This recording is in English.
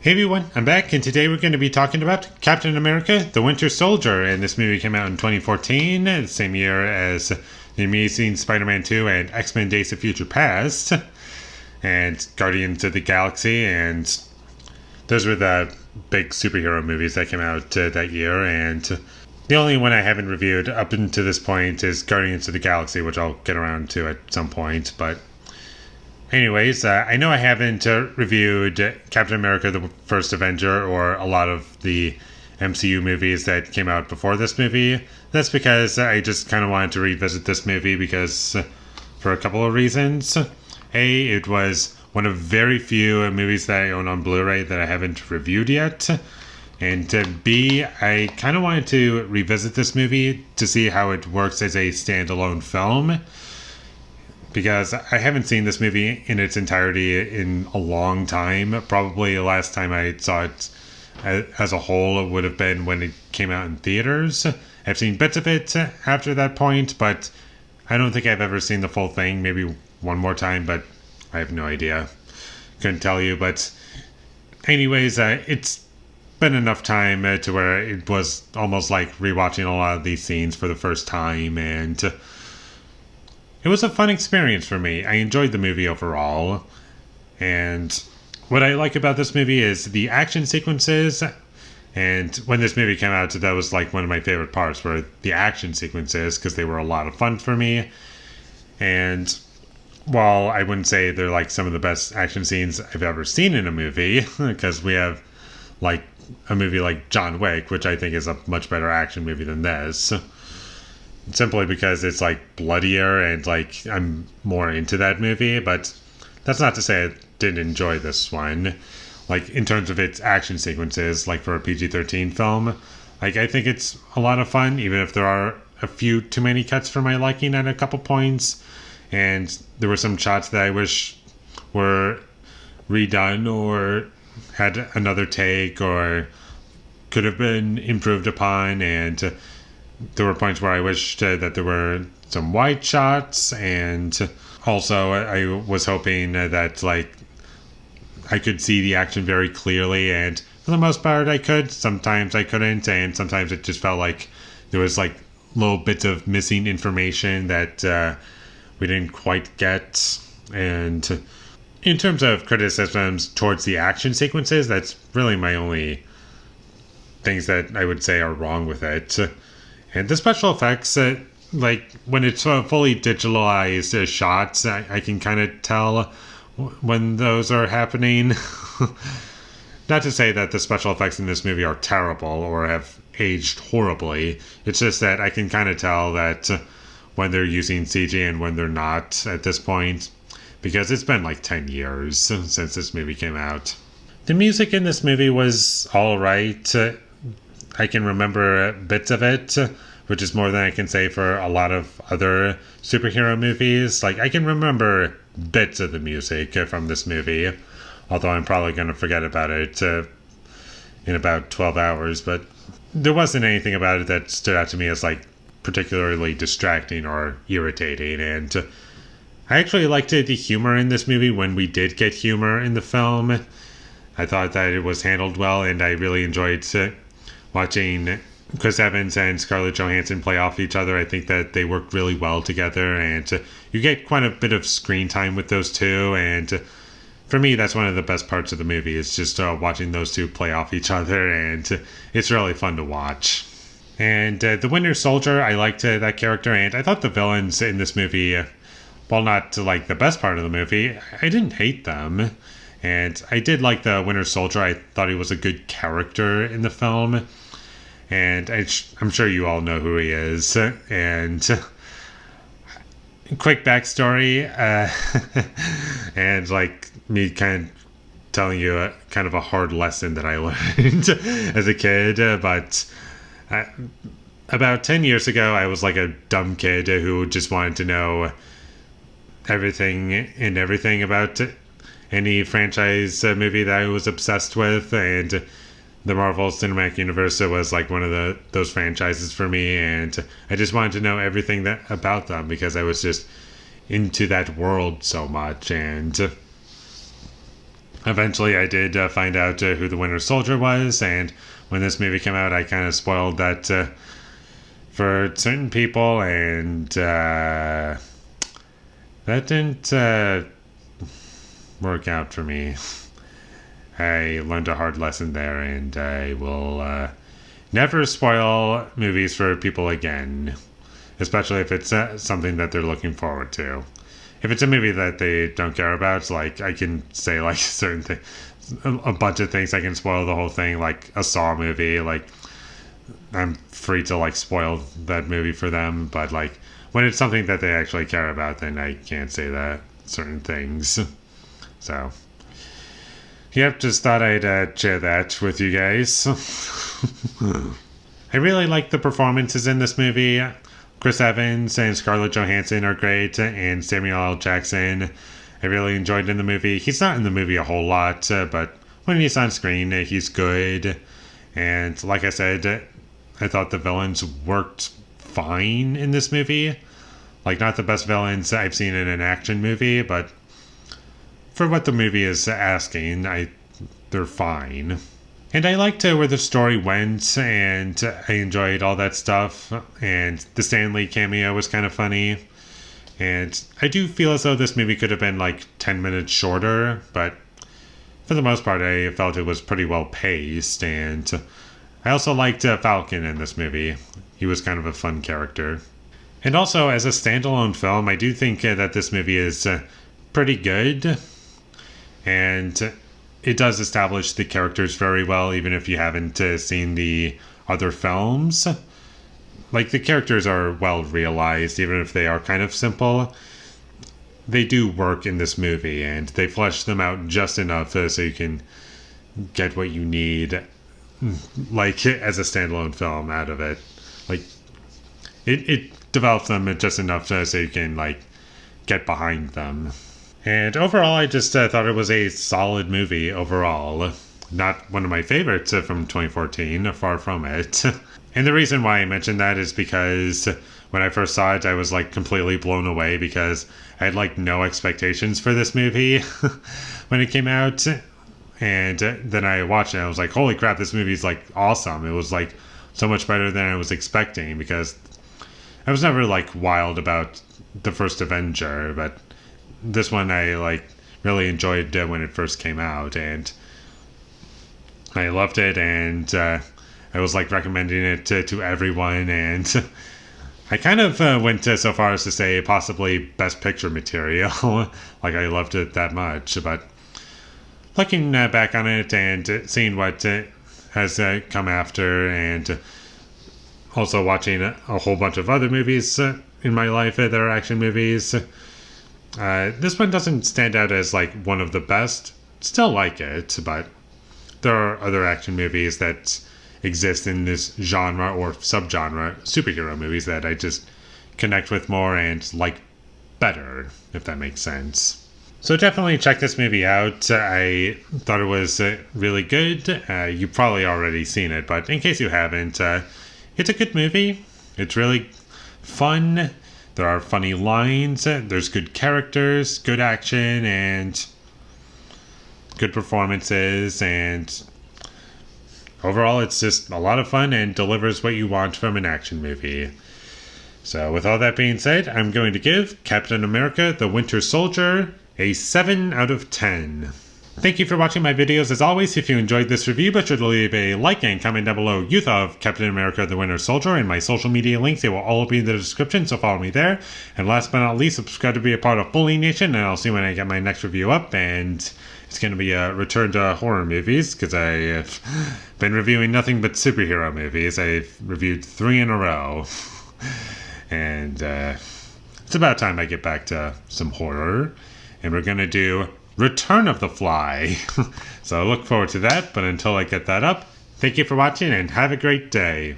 Hey everyone, I'm back, and today we're going to be talking about Captain America, the Winter Soldier. And this movie came out in 2014, the same year as The Amazing Spider-Man 2 and X-Men Days of Future Past, and Guardians of the Galaxy, and those were the big superhero movies that came out that year. And the only one I haven't reviewed up until this point is Guardians of the Galaxy, which I'll get around to at some point, but anyways, I know I haven't reviewed Captain America the First Avenger or a lot of the MCU movies that came out before this movie. That's because I just kind of wanted to revisit this movie because for a couple of reasons. A, it was one of very few movies that I own on Blu-ray that I haven't reviewed yet. And B, I kind of wanted to revisit this movie to see how it works as a standalone film, because I haven't seen this movie in its entirety in a long time. Probably the last time I saw it as a whole would have been when it came out in theaters. I've seen bits of it after that point, but I don't think I've ever seen the full thing. Maybe one more time, but I have no idea. Couldn't tell you, but anyways, it's been enough time to where it was almost like rewatching a lot of these scenes for the first time, and it was a fun experience for me. I enjoyed the movie overall. And what I like about this movie is the action sequences. And when this movie came out, that was like one of my favorite parts were the action sequences, because they were a lot of fun for me. And while I wouldn't say they're like some of the best action scenes I've ever seen in a movie, because we have like a movie like John Wick, which I think is a much better action movie than this, simply because it's like bloodier and like I'm more into that movie. But that's not to say I didn't enjoy this one, like in terms of its action sequences. Like for a PG-13 film, like I think it's a lot of fun, even if there are a few too many cuts for my liking at a couple points, and there were some shots that I wish were redone or had another take or could have been improved upon. And there were points where I wished that there were some wide shots, and also I was hoping that like I could see the action very clearly, and for the most part I could. Sometimes I couldn't, and sometimes it just felt like there was like little bits of missing information that we didn't quite get. And in terms of criticisms towards the action sequences, that's really my only things that I would say are wrong with it. And the special effects, like when it's fully digitalized shots, I can kind of tell when those are happening. Not to say that the special effects in this movie are terrible or have aged horribly. It's just that I can kind of tell that when they're using CG and when they're not at this point, because it's been like 10 years since this movie came out. The music in this movie was alright. I can remember bits of it, which is more than I can say for a lot of other superhero movies. Like, I can remember bits of the music from this movie, although I'm probably going to forget about it in about 12 hours. But there wasn't anything about it that stood out to me as, like, particularly distracting or irritating. And I actually liked the humor in this movie when we did get humor in the film. I thought that it was handled well, and I really enjoyed watching Chris Evans and Scarlett Johansson play off each other. I think that they work really well together, and you get quite a bit of screen time with those two. And for me, that's one of the best parts of the movie, is just watching those two play off each other, and it's really fun to watch. And the Winter Soldier, I liked that character, and I thought the villains in this movie, while not like the best part of the movie, I didn't hate them. And I did like the Winter Soldier. I thought he was a good character in the film. And I'm sure you all know who he is. And quick backstory, and like me kind of telling you kind of a hard lesson that I learned as a kid. But about 10 years ago, I was like a dumb kid who just wanted to know everything about any franchise movie that I was obsessed with. And the Marvel Cinematic Universe was like one of those franchises for me, and I just wanted to know everything about them because I was just into that world so much. And Eventually, I did find out who the Winter Soldier was, and when this movie came out, I kind of spoiled that for certain people, and that didn't work out for me. I learned a hard lesson there, and I will never spoil movies for people again, especially if it's something that they're looking forward to. If it's a movie that they don't care about, like I can say like certain things, a bunch of things. I can spoil the whole thing, like a Saw movie. Like I'm free to like spoil that movie for them, but like when it's something that they actually care about, then I can't say that certain things. So, yep, just thought I'd share that with you guys. I really like the performances in this movie. Chris Evans and Scarlett Johansson are great, and Samuel L. Jackson I really enjoyed in the movie. He's not in the movie a whole lot, but when he's on screen, he's good. And like I said, I thought the villains worked fine in this movie. Like, not the best villains I've seen in an action movie, but for what the movie is asking, they're fine. And I liked where the story went, and I enjoyed all that stuff. And the Stan Lee cameo was kind of funny. And I do feel as though this movie could have been like 10 minutes shorter, but for the most part, I felt it was pretty well paced. And I also liked Falcon in this movie. He was kind of a fun character. And also, as a standalone film, I do think that this movie is pretty good. And it does establish the characters very well, even if you haven't seen the other films. Like, the characters are well realized, even if they are kind of simple. They do work in this movie, and they flesh them out just enough so you can get what you need, like, as a standalone film out of it. Like, it develops them just enough so you can, like, get behind them. And overall, I just thought it was a solid movie overall. Not one of my favorites from 2014, far from it. And the reason why I mentioned that is because when I first saw it, I was like completely blown away because I had like no expectations for this movie when it came out. And then I watched it and I was like, holy crap, this movie's like awesome. It was like so much better than I was expecting because I was never like wild about the first Avenger, but this one I like really enjoyed when it first came out, and I loved it, and I was like recommending it to everyone, and I kind of went so far as to say possibly best picture material. Like, I loved it that much. But looking back on it and seeing what has come after, and also watching a whole bunch of other movies in my life that are action movies, this one doesn't stand out as like one of the best. Still like it, but there are other action movies that exist in this genre or subgenre, superhero movies, that I just connect with more and like better, if that makes sense. So definitely check this movie out. I thought it was really good. You've probably already seen it, but in case you haven't, it's a good movie. It's really fun. There are funny lines. There's good characters, good action, and good performances, and overall, it's just a lot of fun and delivers what you want from an action movie. So with all that being said, I'm going to give Captain America: The Winter Soldier a 7 out of 10. Thank you for watching my videos. As always, if you enjoyed this review, be sure to leave a like and comment down below you thought of Captain America: The Winter Soldier, and my social media links. They will all be in the description, so follow me there. And last but not least, subscribe to be a part of Foley Nation, and I'll see you when I get my next review up. And it's going to be a return to horror movies, because I've been reviewing nothing but superhero movies. I've reviewed 3 in a row. And it's about time I get back to some horror. And we're going to do Return of the Fly. So I look forward to that, but until I get that up, thank you for watching and have a great day.